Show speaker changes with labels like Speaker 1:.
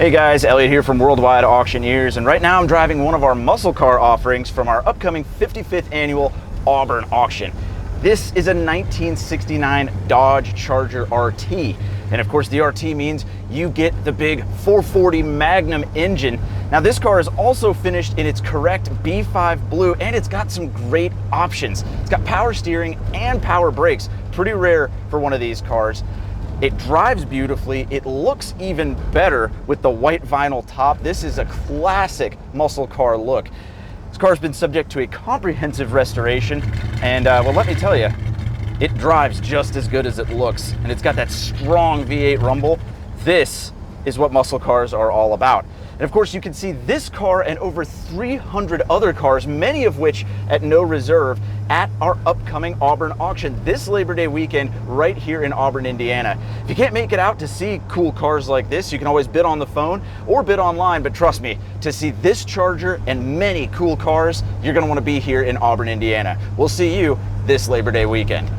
Speaker 1: Hey guys, Elliot here from Worldwide Auctioneers, and right now I'm driving one of our muscle car offerings from our upcoming 55th annual Auburn auction. This is a 1969 Dodge Charger RT, and of course the RT means you get the big 440 Magnum engine. Now this car is also finished in its correct B5 blue, and it's got some great options. It's got power steering and power brakes, pretty rare for one of these cars. It drives beautifully. It looks even better with the white vinyl top. This is a classic muscle car look. This car's been subject to a comprehensive restoration, and well, let me tell you, it drives just as good as it looks, and it's got that strong V8 rumble. This is what muscle cars are all about. And of course, you can see this car and over 300 other cars, many of which at no reserve, at our upcoming Auburn auction this Labor Day weekend right here in Auburn, Indiana. If you can't make it out to see cool cars like this, you can always bid on the phone or bid online, but trust me, to see this Charger and many cool cars, you're gonna wanna be here in Auburn, Indiana. We'll see you this Labor Day weekend.